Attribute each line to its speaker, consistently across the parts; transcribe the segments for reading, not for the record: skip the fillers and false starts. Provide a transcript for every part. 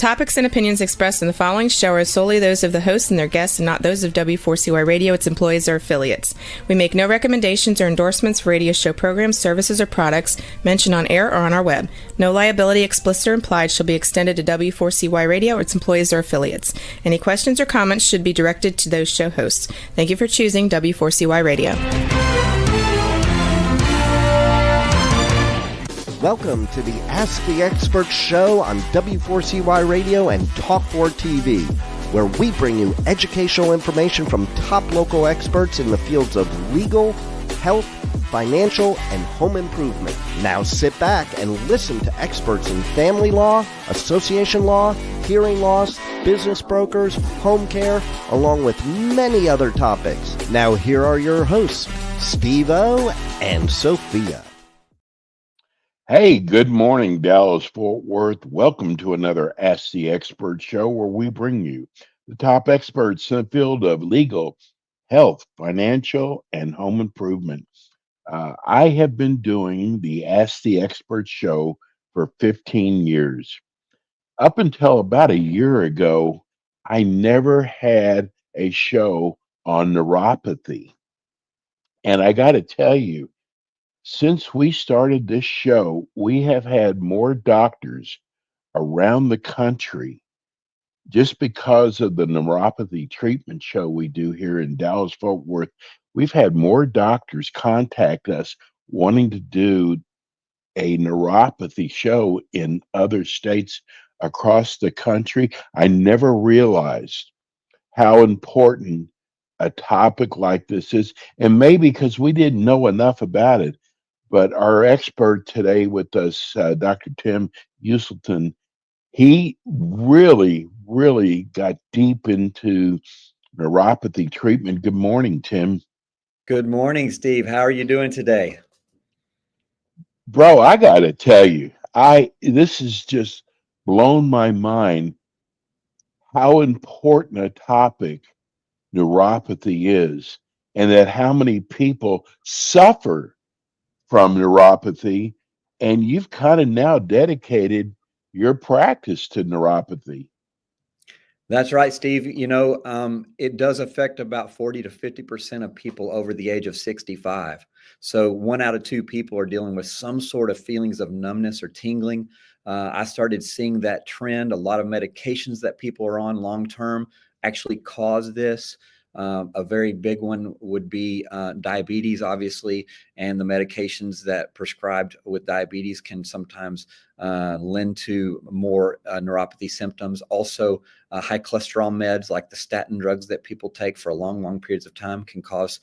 Speaker 1: topics and opinions expressed in the following show are solely those of the hosts and their guests and not those of W4CY Radio, its employees, or affiliates. We make no recommendations or endorsements for radio show programs, services, or products mentioned on air or on our web. No liability, explicit or implied, shall be extended to W4CY Radio or its employees or affiliates. Any questions or comments should be directed to those show hosts. Thank you for choosing W4CY Radio.
Speaker 2: Welcome to the Ask the Expert show on W4CY Radio and Talk4 TV, where we bring you educational information from top local experts in the fields of legal, health, financial, and home improvement. Now sit back and listen to experts in family law, association law, hearing loss, business brokers, home care, along with many other topics. Now here are your hosts, Steve-O and Sophia.
Speaker 3: Hey, good morning, Dallas-Fort Worth. Welcome to another Ask the Expert show where we bring you the top experts in the field of legal, health, financial, and home improvement. I have been doing the Ask the Expert show for 15 years. Up until about a year ago, I never had a show on neuropathy. And I got to tell you, since we started this show, we have had more doctors around the country just because of the neuropathy treatment show we do here in Dallas-Fort Worth. We've had more doctors contact us wanting to do a neuropathy show in other states across the country. I never realized how important a topic like this is, and maybe because we didn't know enough about it. But our expert today with us, Dr. Tim Uselton, he really got deep into neuropathy treatment. Good morning, Tim.
Speaker 4: Good morning, Steve. How are you doing today?
Speaker 3: Bro, I got to tell you, this has just blown my mind how important a topic neuropathy is, and that how many people suffer from neuropathy, and you've kind of now dedicated your practice to neuropathy.
Speaker 4: That's right, Steve. You know, it does affect about 40 to 50% of people over the age of 65. So 1 out of 2 people are dealing with some sort of feelings of numbness or tingling. I started seeing that trend. A lot of medications that people are on long-term actually cause this. A very big one would be diabetes, obviously, and the medications that prescribed with diabetes can sometimes lend to more neuropathy symptoms. Also, high cholesterol meds like the statin drugs that people take for long periods of time can cause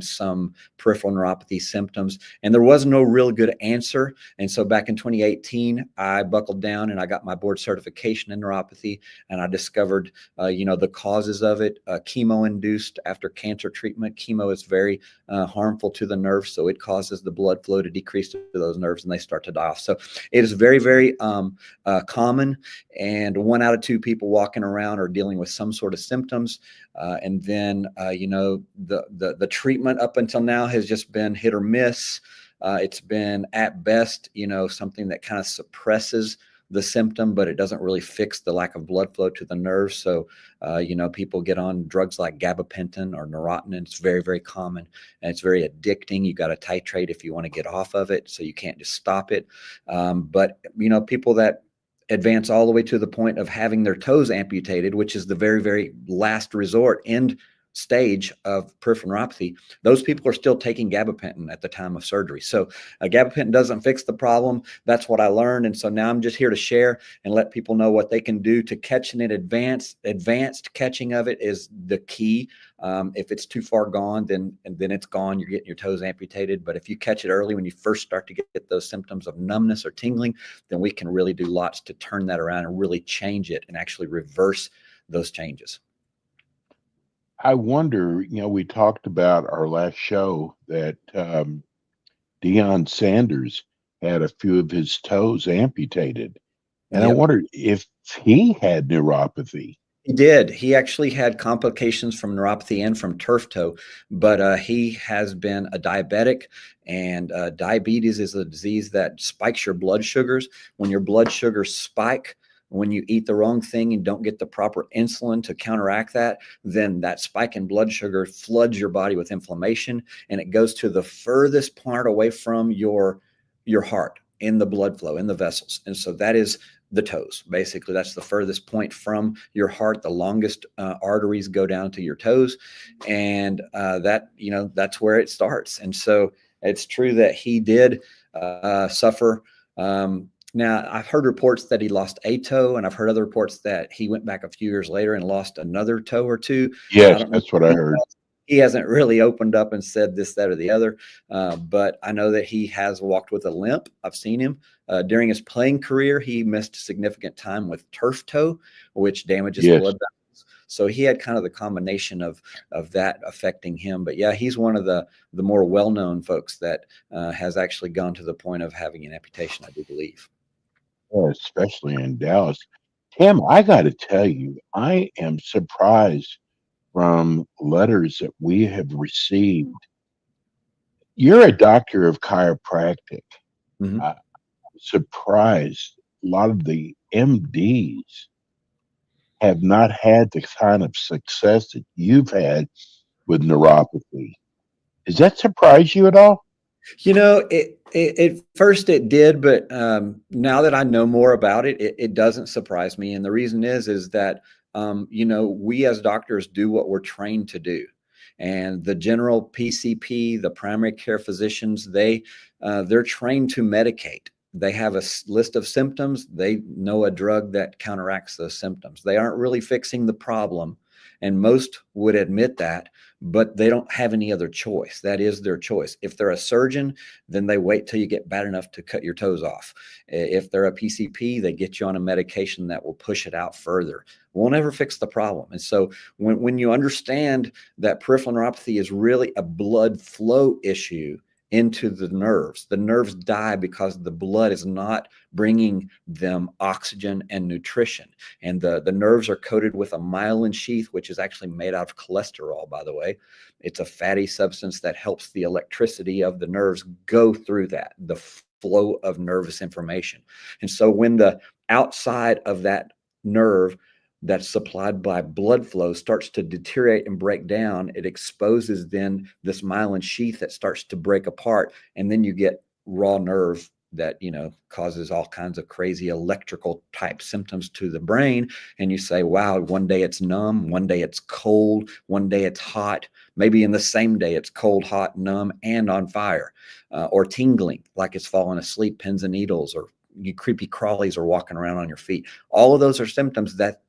Speaker 4: some peripheral neuropathy symptoms. And there was no real good answer. And so back in 2018, I buckled down and I got my board certification in neuropathy, and I discovered, the causes of it. Chemo-induced after cancer treatment. Chemo is very harmful to the nerves, so it causes the blood flow to decrease to those nerves and they start to die off. So it is very common, and 1 out of 2 people walking around are dealing with some sort of symptoms. And then, the treatment up until now has just been hit or miss. It's been at best, something that kind of suppresses the symptom, but it doesn't really fix the lack of blood flow to the nerves. So, people get on drugs like gabapentin or Neurontin. It's very common, and it's very addicting. You got to titrate if you want to get off of it, so you can't just stop it. But people that advance all the way to the point of having their toes amputated, which is the very last resort, end stage of peripheral neuropathy, those people are still taking gabapentin at the time of surgery. So gabapentin doesn't fix the problem. That's what I learned. And so now I'm just here to share and let people know what they can do to catch it in advance. Advanced catching of it is the key. If it's too far gone, then it's gone. You're getting your toes amputated. But if you catch it early, when you first start to get those symptoms of numbness or tingling, then we can really do lots to turn that around and really change it and actually reverse those changes.
Speaker 3: I wonder, we talked about our last show that Deion Sanders had a few of his toes amputated. And
Speaker 4: Yep.
Speaker 3: I wondered if he had neuropathy.
Speaker 4: He did. He actually had complications from neuropathy and from turf toe, but he has been a diabetic, and diabetes is a disease that spikes your blood sugars. When your blood sugars spike, When you eat the wrong thing and don't get the proper insulin to counteract that, then that spike in blood sugar floods your body with inflammation, and it goes to the furthest part away from your heart in the blood flow, in the vessels. And so that is the toes. Basically, that's the furthest point from your heart. The longest arteries go down to your toes, and that's where it starts. And so it's true that he did suffer. Now, I've heard reports that he lost a toe, and I've heard other reports that he went back a few years later and lost another toe or two. I
Speaker 3: Yes,
Speaker 4: don't know.
Speaker 3: that's what I heard.
Speaker 4: He hasn't really opened up and said this, that, or the other, but I know that he has walked with a limp. I've seen him. During his playing career, he missed significant time with turf toe, which damages
Speaker 3: Yes.
Speaker 4: blood vessels. So he had kind of the combination of that affecting him. But yeah, he's one of the more well-known folks that has actually gone to the point of having an amputation, I do believe.
Speaker 3: Yeah, especially in Dallas. Tim, I got to tell you, I am surprised from letters that we have received. You're a doctor of chiropractic.
Speaker 4: Mhm.
Speaker 3: I'm surprised a lot of the MDs have not had the kind of success that you've had with neuropathy. Does that surprise you at all?
Speaker 4: At first it did, but now that I know more about it, it doesn't surprise me. And the reason is that, we as doctors do what we're trained to do. And the general PCP, the primary care physicians, they're trained to medicate. They have a list of symptoms. They know a drug that counteracts those symptoms. They aren't really fixing the problem. And most would admit that, but they don't have any other choice. That is their choice. If they're a surgeon, then they wait till you get bad enough to cut your toes off. If they're a PCP, they get you on a medication that will push it out further. We'll never fix the problem. And so when you understand that peripheral neuropathy is really a blood flow issue into the nerves die because the blood is not bringing them oxygen and nutrition. And the nerves are coated with a myelin sheath, which is actually made out of cholesterol, by the way. It's a fatty substance that helps the electricity of the nerves go through the flow of nervous information. And so when the outside of that nerve that's supplied by blood flow starts to deteriorate and break down, it exposes then this myelin sheath that starts to break apart. And then you get raw nerve that, causes all kinds of crazy electrical type symptoms to the brain. And you say, wow, one day it's numb, one day it's cold, one day it's hot. Maybe in the same day it's cold, hot, numb, and on fire, or tingling, like it's falling asleep, pins and needles, or you creepy crawlies are walking around on your feet. All of those are symptoms that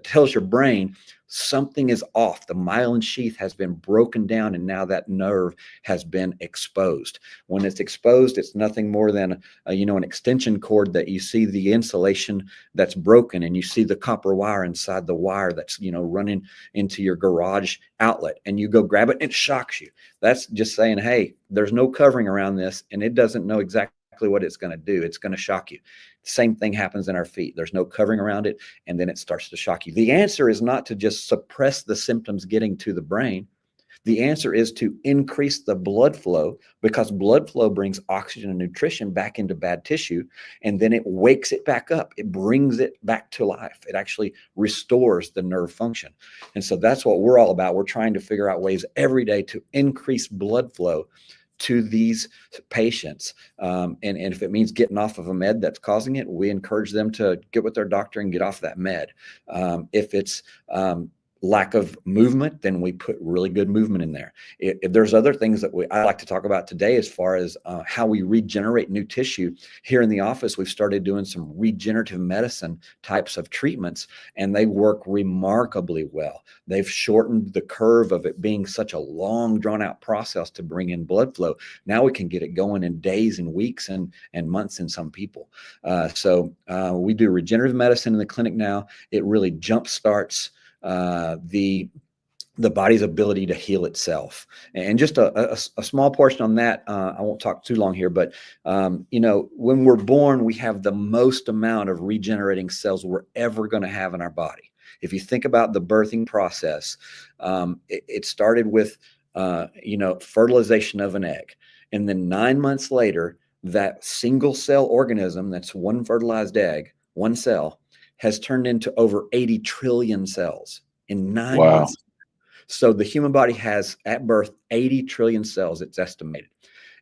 Speaker 4: tells your brain something is off. The myelin sheath has been broken down, and now that nerve has been exposed. When it's exposed, it's nothing more than an extension cord that you see the insulation that's broken, and you see the copper wire inside the wire that's running into your garage outlet, and you go grab it and it shocks you. That's just saying, hey, there's no covering around this, and it doesn't know exactly what it's going to do. It's going to shock you. Same thing happens in our feet. There's no covering around it, and then it starts to shock you. The answer is not to just suppress the symptoms getting to the brain. The answer is to increase the blood flow, because blood flow brings oxygen and nutrition back into bad tissue, and then it wakes it back up. It brings it back to life. It actually restores the nerve function. And so that's what we're all about. We're trying to figure out ways every day to increase blood flow to these patients. And if it means getting off of a med that's causing it, we encourage them to get with their doctor and get off that med. If it's lack of movement, then we put really good movement in there. If there's other things that I like to talk about today, as far as how we regenerate new tissue. Here in the office, we've started doing some regenerative medicine types of treatments, and they work remarkably well. They've shortened the curve of it being such a long, drawn out process to bring in blood flow. Now we can get it going in days and weeks and months in some people. So we do regenerative medicine in the clinic now. It really jump starts the body's ability to heal itself. And just a small portion on that, I won't talk too long here, but when we're born, we have the most amount of regenerating cells we're ever going to have in our body. If you think about the birthing process, it started with fertilization of an egg, and then 9 months later, that single cell organism, that's one fertilized egg, one cell, has turned into over 80 trillion cells in 9 months.
Speaker 3: Wow.
Speaker 4: So the human body has at birth 80 trillion cells, it's estimated.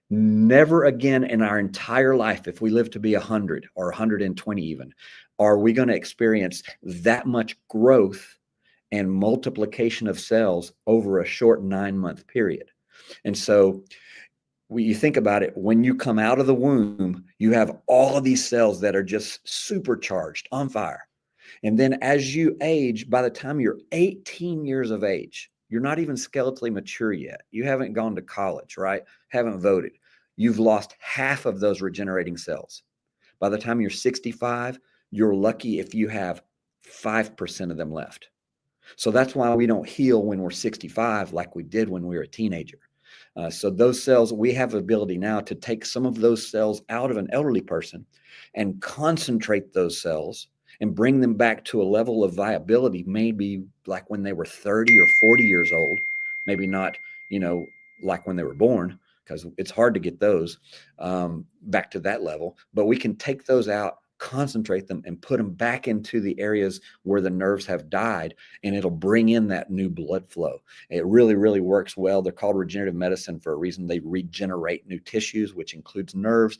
Speaker 4: Never again in our entire life, if we live to be 100 or 120 even, are we going to experience that much growth and multiplication of cells over a short 9-month period. And so when you think about it, when you come out of the womb, you have all of these cells that are just supercharged, on fire. And then as you age, by the time you're 18 years of age, you're not even skeletally mature yet. You haven't gone to college, right? Haven't voted. You've lost half of those regenerating cells. By the time you're 65, you're lucky if you have 5% of them left. So that's why we don't heal when we're 65 like we did when we were a teenager. So those cells, we have the ability now to take some of those cells out of an elderly person and concentrate those cells and bring them back to a level of viability, maybe like when they were 30 or 40 years old, maybe not, like when they were born, because it's hard to get those back to that level. But we can take those out, concentrate them, and put them back into the areas where the nerves have died, and it'll bring in that new blood flow. It really, really works well. They're called regenerative medicine for a reason. They regenerate new tissues, which includes nerves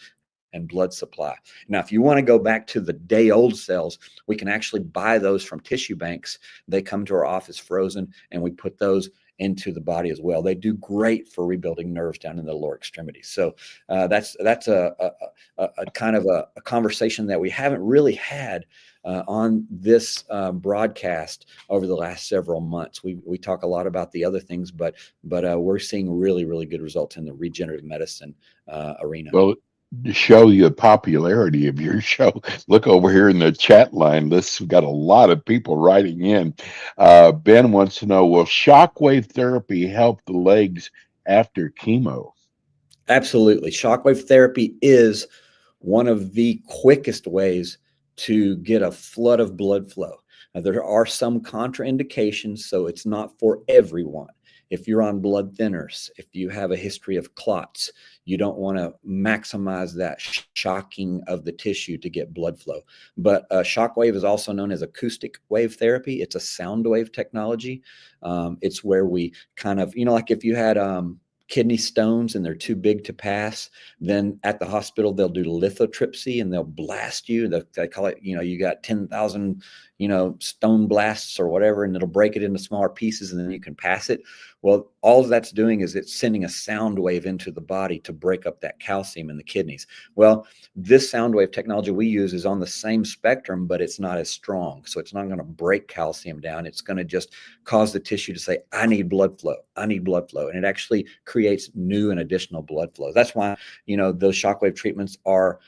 Speaker 4: and blood supply. Now, if you want to go back to the day old cells, we can actually buy those from tissue banks. They come to our office frozen, and we put those into the body as well. They do great for rebuilding nerves down in the lower extremities. So that's a kind of a conversation that we haven't really had on this broadcast over the last several months. We talk a lot about the other things, but we're seeing really, really good results in the regenerative medicine arena.
Speaker 3: Well, to show you the popularity of your show, look over here in the chat line. We've got a lot of people writing in. Ben wants to know, will shockwave therapy help the legs after chemo?
Speaker 4: Absolutely. Shockwave therapy is one of the quickest ways to get a flood of blood flow. Now, there are some contraindications, so it's not for everyone. If you're on blood thinners, if you have a history of clots, you don't want to maximize that shocking of the tissue to get blood flow. But shockwave is also known as acoustic wave therapy. It's a sound wave technology. It's where we kind of, like if you had kidney stones and they're too big to pass, then at the hospital they'll do lithotripsy and they'll blast you. They call it, you got 10,000 stone blasts or whatever, and it'll break it into smaller pieces and then you can pass it. Well, all that's doing is it's sending a sound wave into the body to break up that calcium in the kidneys. Well, this sound wave technology we use is on the same spectrum, but it's not as strong. So it's not going to break calcium down. It's going to just cause the tissue to say, I need blood flow. I need blood flow. And it actually creates new and additional blood flow. That's why, those shockwave treatments are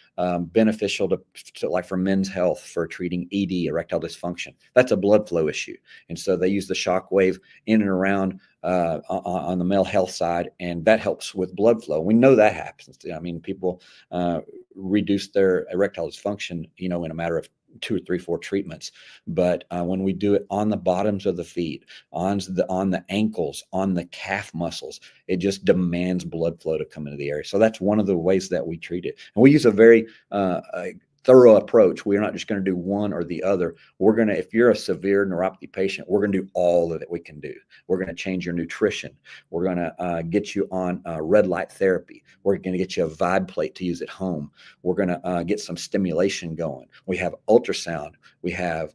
Speaker 4: beneficial to like for men's health, for treating ED, erectile dysfunction. That's a blood flow issue. And so they use the shockwave in and around on the male health side, and that helps with blood flow. We know that happens. I mean, people reduce their erectile dysfunction, in a matter of 2 or 3, 4 treatments. But when we do it on the bottoms of the feet, on the ankles, on the calf muscles, it just demands blood flow to come into the area. So that's one of the ways that we treat it. And we use a very thorough approach. We're not just going to do one or the other. We're going to, if you're a severe neuropathy patient, we're going to do all of it we can do. We're going to change your nutrition. We're going to get you on red light therapy. We're going to get you a vibe plate to use at home. We're going to get some stimulation going. We have ultrasound. We have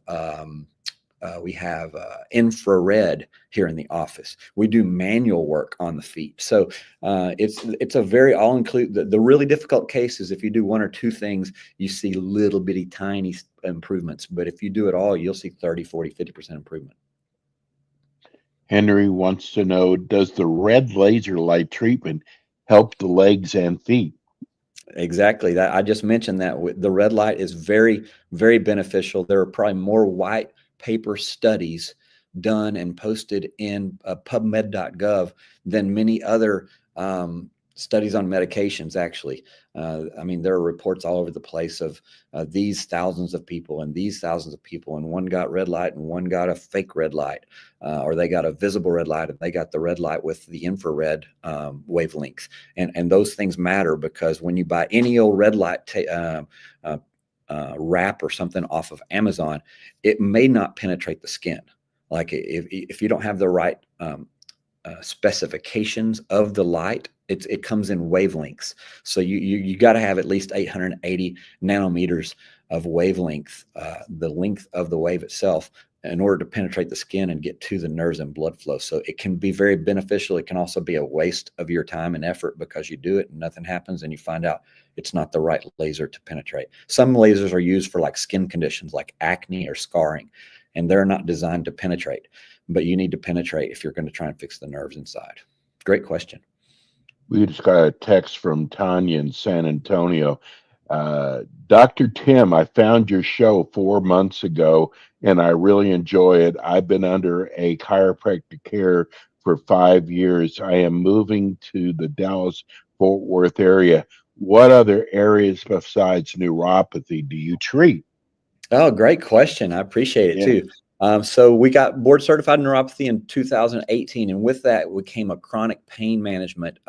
Speaker 4: infrared here in the office. We do manual work on the feet. So it's a very all-inclusive. The really difficult case is if you do 1 or 2 things, you see little bitty tiny improvements. But if you do it all, you'll see 30, 40, 50% improvement.
Speaker 3: Henry wants to know, does the red laser light treatment help the legs and feet?
Speaker 4: Exactly. That I just mentioned that the red light is very, very beneficial. There are probably more white paper studies done and posted in PubMed.gov than many other studies on medications, actually. I mean, there are reports all over the place of these thousands of people and these thousands of people, and one got red light and one got a fake red light, or they got a visible red light and they got the red light with the infrared wavelength. And those things matter, because when you buy any old red light wrap or something off of Amazon, it may not penetrate the skin. Like if you don't have the right specifications of the light, it comes in wavelengths. So you got to have at least 880 nanometers of wavelength, the length of the wave itself, in order to penetrate the skin and get to the nerves and blood flow. So it can be very beneficial. It can also be a waste of your time and effort because you do it and nothing happens, and you find out it's not the right laser to penetrate. Some lasers are used for like skin conditions like acne or scarring, and they're not designed to penetrate, but you need to penetrate if you're going to try and fix the nerves inside. Great question.
Speaker 3: We just got a text from Tanya in San Antonio. Dr. Tim, I found your show 4 months ago and I really enjoy it. I've been under a chiropractic care for 5 years. I am moving to the Dallas Fort Worth area. What other areas besides neuropathy do you treat?
Speaker 4: Oh, great question. I appreciate it too. So we got board certified neuropathy in 2018, and with that came a chronic pain management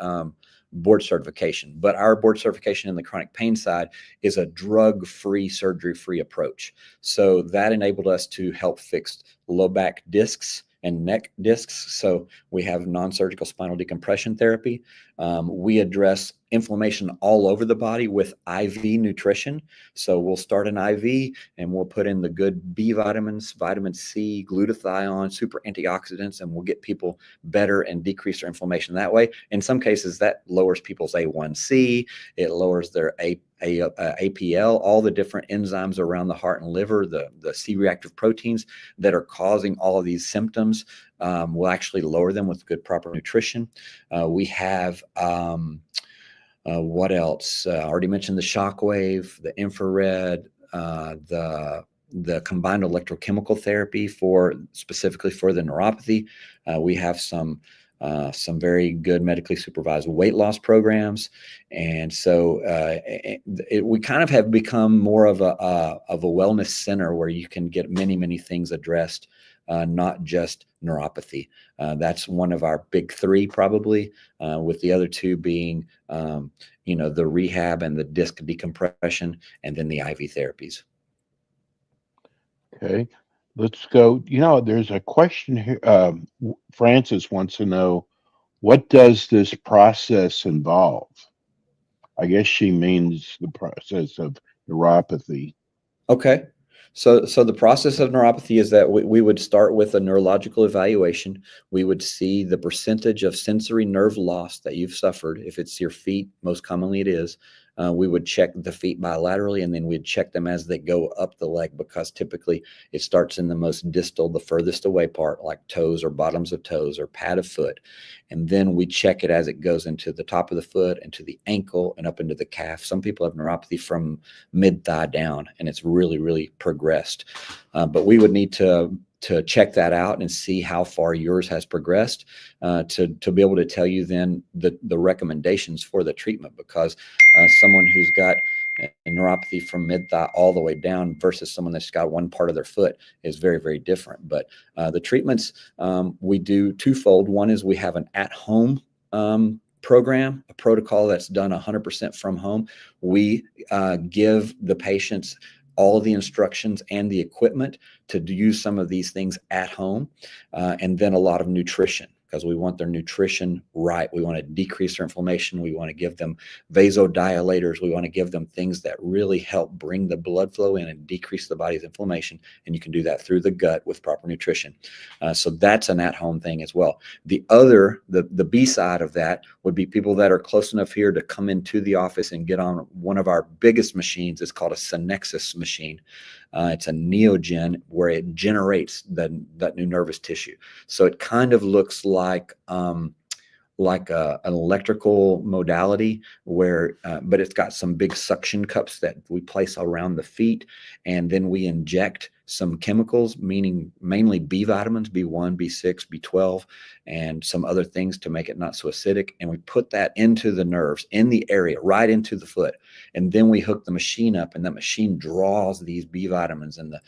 Speaker 4: board certification. But our board certification in the chronic pain side is a drug-free, surgery-free approach. So that enabled us to help fix low back discs and neck discs. So we have non-surgical spinal decompression therapy. We address inflammation all over the body with IV nutrition. So we'll start an IV and we'll put in the good B vitamins, vitamin C, glutathione, super antioxidants, and we'll get people better and decrease their inflammation that way. In some cases, that lowers people's A1C. It lowers their APL, all the different enzymes around the heart and liver, the C-reactive proteins that are causing all of these symptoms. We'll actually lower them with good proper nutrition. We have what else? I already mentioned the shockwave, the infrared, the combined electrochemical therapy specifically for the neuropathy. We have some very good medically supervised weight loss programs, and so we kind of have become more of a wellness center where you can get many things addressed, not just neuropathy. That's one of our big three, probably, with the other two being the rehab and the disc decompression, and then the IV therapies.
Speaker 3: Okay, let's go. There's a question here. Francis wants to know, what does this process involve? I guess she means the process of neuropathy.
Speaker 4: Okay. So the process of neuropathy is that we would start with a neurological evaluation. We would see the percentage of sensory nerve loss that you've suffered. If it's your feet, most commonly it is. We would check the feet bilaterally, and then we'd check them as they go up the leg, because typically it starts in the most distal, the furthest away part, like toes or bottoms of toes or pad of foot. And then we check it as it goes into the top of the foot, into the ankle, and up into the calf. Some people have neuropathy from mid-thigh down, and it's really progressed. But we would need to check that out and see how far yours has progressed, to be able to tell you then the recommendations for the treatment, because someone who's got a neuropathy from mid-thigh all the way down versus someone that's got one part of their foot is very different. But the treatments, we do twofold. One is we have an at-home program, a protocol that's done 100% from home. We give the patients all of the instructions and the equipment to use some of these things at home, and then a lot of nutrition, because we want their nutrition right. We want to decrease their inflammation. We want to give them vasodilators. We want to give them things that really help bring the blood flow in and decrease the body's inflammation. And you can do that through the gut with proper nutrition. So that's an at-home thing as well. The B side of that would be people that are close enough here to come into the office and get on one of our biggest machines. It's called a Synexus machine. It's a neogen where it generates that new nervous tissue. So it kind of looks like an electrical modality where, but it's got some big suction cups that we place around the feet, and then we inject some chemicals, meaning mainly B vitamins, B1, B6, B12, and some other things to make it not so acidic. And we put that into the nerves in the area, right into the foot. And then we hook the machine up, and that machine draws these B vitamins and the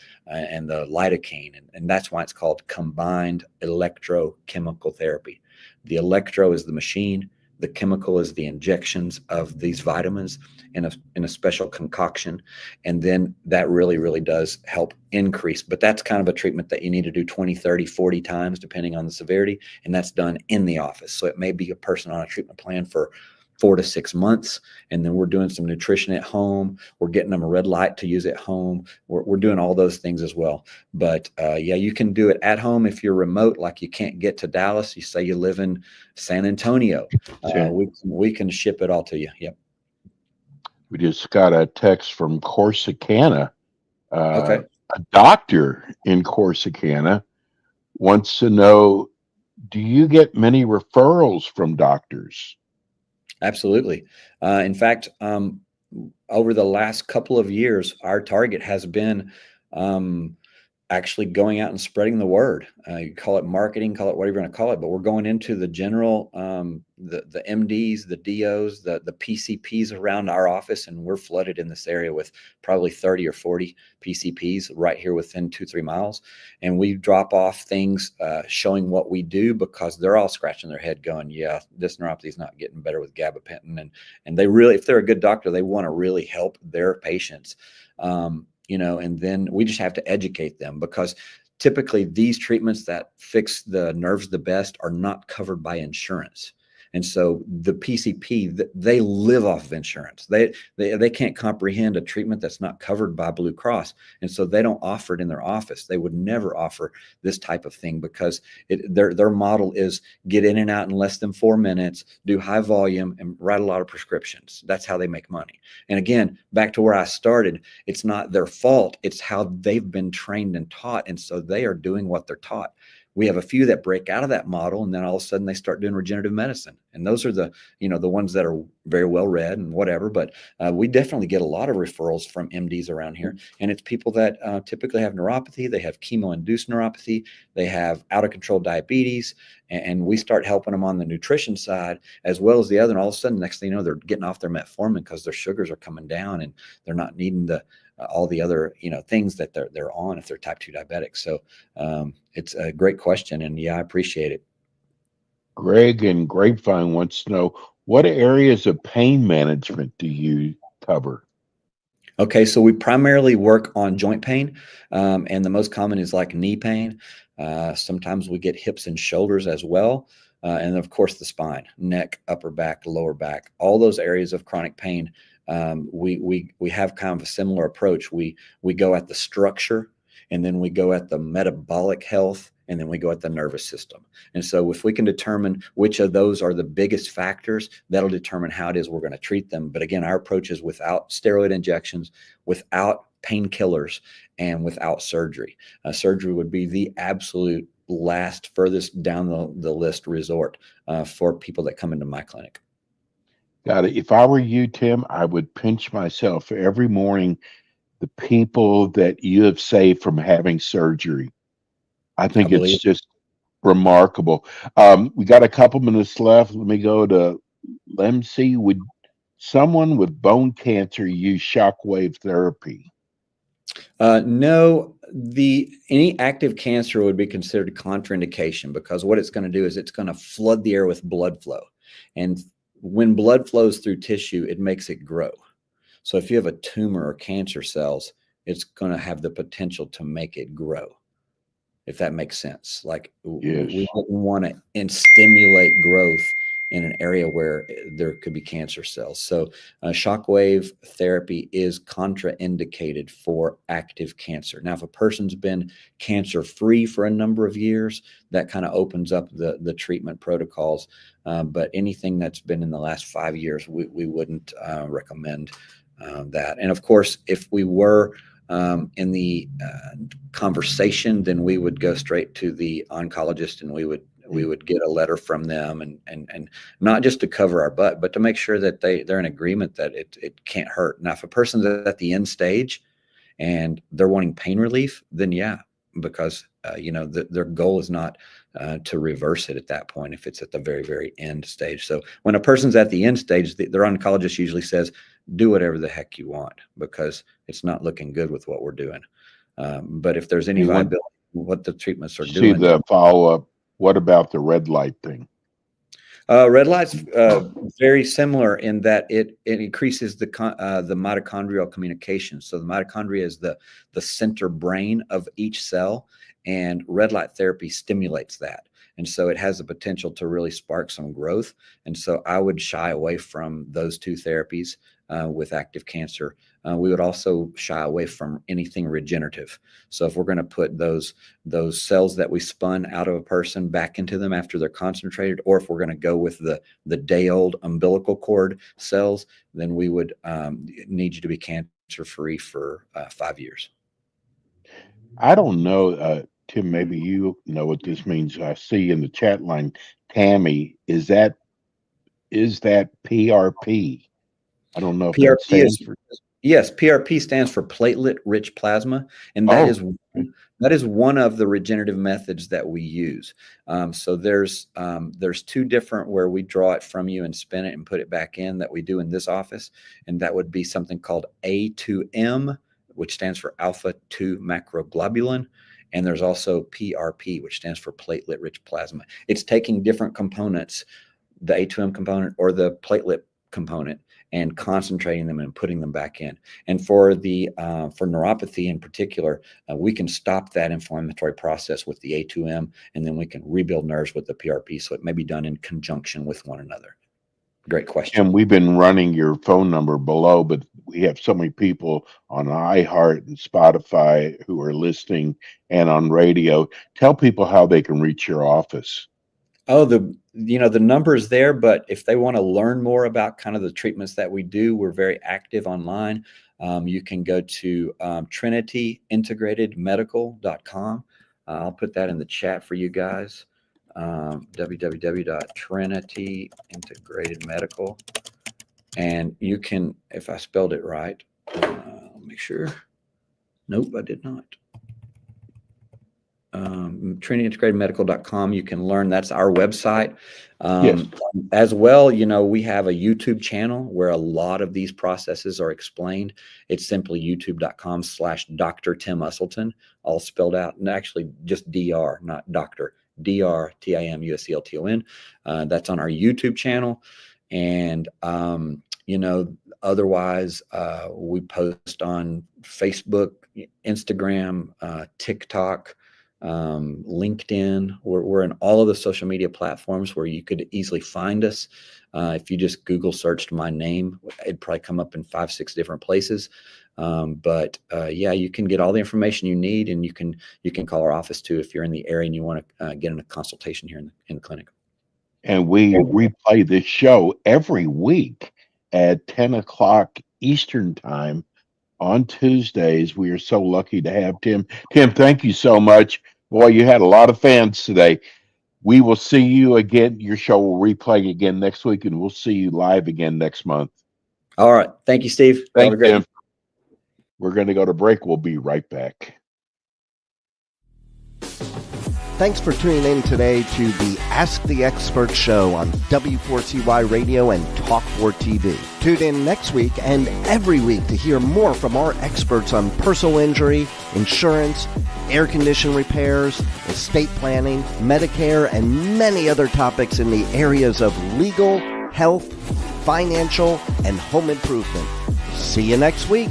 Speaker 4: lidocaine. And that's why it's called combined electrochemical therapy. The electro is the machine, The chemical is the injections of these vitamins in a special concoction. And then that really, really does help increase. But that's kind of a treatment that you need to do 20, 30, 40 times, depending on the severity. And that's done in the office. So it may be a person on a treatment plan for 4 to 6 months. And then we're doing some nutrition at home. We're getting them a red light to use at home. We're doing all those things as well. But yeah, you can do it at home if you're remote, like you can't get to Dallas. You say you live in San Antonio. We can ship it all to you. Yep.
Speaker 3: We just got a text from Corsicana.
Speaker 4: Okay.
Speaker 3: A doctor in Corsicana wants to know, do you get many referrals from doctors?
Speaker 4: Absolutely. In fact, over the last couple of years, our target has been actually going out and spreading the word. You call it marketing, call it whatever you want to call it, but we're going into the general, the MDs, the DOs, the PCPs around our office, and we're flooded in this area with probably 30 or 40 PCPs right here within 2-3 miles. And we drop off things showing what we do, because they're all scratching their head going, yeah, this neuropathy is not getting better with gabapentin. And they really, if they're a good doctor, they want to really help their patients. And then we just have to educate them, because typically these treatments that fix the nerves the best are not covered by insurance. And so the PCP, they live off of insurance. They can't comprehend a treatment that's not covered by Blue Cross. And so they don't offer it in their office. They would never offer this type of thing, because their model is get in and out in less than 4 minutes, do high volume, and write a lot of prescriptions. That's how they make money. And again, back to where I started, it's not their fault. It's how they've been trained and taught. And so they are doing what they're taught. We have a few that break out of that model, and then all of a sudden they start doing regenerative medicine. And those are the ones that are very well read and whatever. But we definitely get a lot of referrals from MDs around here. And it's people that typically have neuropathy. They have chemo-induced neuropathy. They have out of control diabetes. And we start helping them on the nutrition side as well as the other. And all of a sudden, next thing you know, they're getting off their metformin because their sugars are coming down, and they're not needing all the other things that they're on if they're type 2 diabetics. So it's a great question, and yeah, I appreciate it.
Speaker 3: Greg in Grapevine wants to know, what areas of pain management do you cover?
Speaker 4: Okay, so we primarily work on joint pain, and the most common is like knee pain. Sometimes we get hips and shoulders as well. And of course the spine, neck, upper back, lower back, all those areas of chronic pain. We have kind of a similar approach. We go at the structure, and then we go at the metabolic health, and then we go at the nervous system. And so if we can determine which of those are the biggest factors, that'll determine how it is we're going to treat them. But again, our approach is without steroid injections, without painkillers, and without surgery. Surgery would be the absolute last, furthest down the list resort for people that come into my clinic.
Speaker 3: Got it. If I were you, Tim, I would pinch myself every morning, the people that you have saved from having surgery. I think it's just remarkable. We got a couple minutes left. Let me go to Lemsey. Would someone with bone cancer use shockwave therapy?
Speaker 4: No, any active cancer would be considered contraindication, because what it's going to do is it's going to flood the air with blood flow. And when blood flows through tissue, it makes it grow. So if you have a tumor or cancer cells, it's going to have the potential to make it grow, if that makes sense. Like,
Speaker 3: yes.
Speaker 4: We wouldn't want to stimulate growth in an area where there could be cancer cells. So shockwave therapy is contraindicated for active cancer. Now, if a person's been cancer-free for a number of years, that kind of opens up the treatment protocols. But anything that's been in the last 5 years, we wouldn't recommend that. And of course, if we were in the conversation, then we would go straight to the oncologist, and we would get a letter from them, and not just to cover our butt, but to make sure that they're in agreement that it can't hurt. Now, if a person's at the end stage and they're wanting pain relief, then yeah, because their goal is not to reverse it at that point if it's at the very, very end stage. So when a person's at the end stage, their oncologist usually says, do whatever the heck you want, because it's not looking good with what we're doing. But if there's any viability, what the treatments are doing.
Speaker 3: See the follow-up. What about the red light thing?
Speaker 4: Red light's very similar in that it increases the mitochondrial communication. So the mitochondria is the center brain of each cell, and red light therapy stimulates that. And so it has the potential to really spark some growth. And so I would shy away from those two therapies with active cancer. We would also shy away from anything regenerative. So if we're going to put those cells that we spun out of a person back into them after they're concentrated, or if we're going to go with the day-old umbilical cord cells, then we would need you to be cancer-free for 5 years.
Speaker 3: I don't know, Tim, maybe you know what this means. I see in the chat line, Tammy, is that PRP? I don't know if that stands for.
Speaker 4: Yes, PRP stands for platelet-rich plasma, and that is one of the regenerative methods that we use. So there's two different where we draw it from you and spin it and put it back in that we do in this office, and that would be something called A2M, which stands for alpha-2 macroglobulin. And there's also PRP, which stands for platelet-rich plasma. It's taking different components, the A2M component or the platelet component, and concentrating them and putting them back in. And for neuropathy in particular, we can stop that inflammatory process with the A2M, and then we can rebuild nerves with the PRP. So it may be done in conjunction with one another. Great question.
Speaker 3: And we've been running your phone number below, but we have so many people on iHeart and Spotify who are listening and on radio. Tell people how they can reach your office.
Speaker 4: Oh, the number is there, but if they want to learn more about kind of the treatments that we do, we're very active online. You can go to trinityintegratedmedical.com. I'll put that in the chat for you guys. www.trinityintegratedmedical. And you can, if I spelled it right, make sure. Nope, I did not. trinityintegratedmedical.com. You can learn. That's our website.
Speaker 3: Yes.
Speaker 4: As well, we have a YouTube channel where a lot of these processes are explained. It's simply youtube.com/Dr. Tim Usselton, all spelled out, and actually just DR, not doctor. DRTIMUSCLTON. That's on our YouTube channel. And, otherwise, we post on Facebook, Instagram, TikTok, LinkedIn. We're in all of the social media platforms where you could easily find us. If you just Google searched my name, it'd probably come up in 5-6 different places. But you can get all the information you need, and you can call our office too if you're in the area and you want to get in a consultation here in the clinic. And we
Speaker 3: replay this show every week at 10 o'clock Eastern time on Tuesdays. We are so lucky to have Tim. Tim, thank you so much. Boy, you had a lot of fans today. We will see you again. Your show will replay again next week, and we'll see you live again next month.
Speaker 4: All right. Thank you, Steve.
Speaker 3: Thank you, Tim. We're going to go to break. We'll be right back.
Speaker 2: Thanks for tuning in today to the Ask the Expert show on W4CY Radio and Talk4 TV. Tune in next week and every week to hear more from our experts on personal injury, insurance, air condition repairs, estate planning, Medicare, and many other topics in the areas of legal, health, financial, and home improvement. See you next week.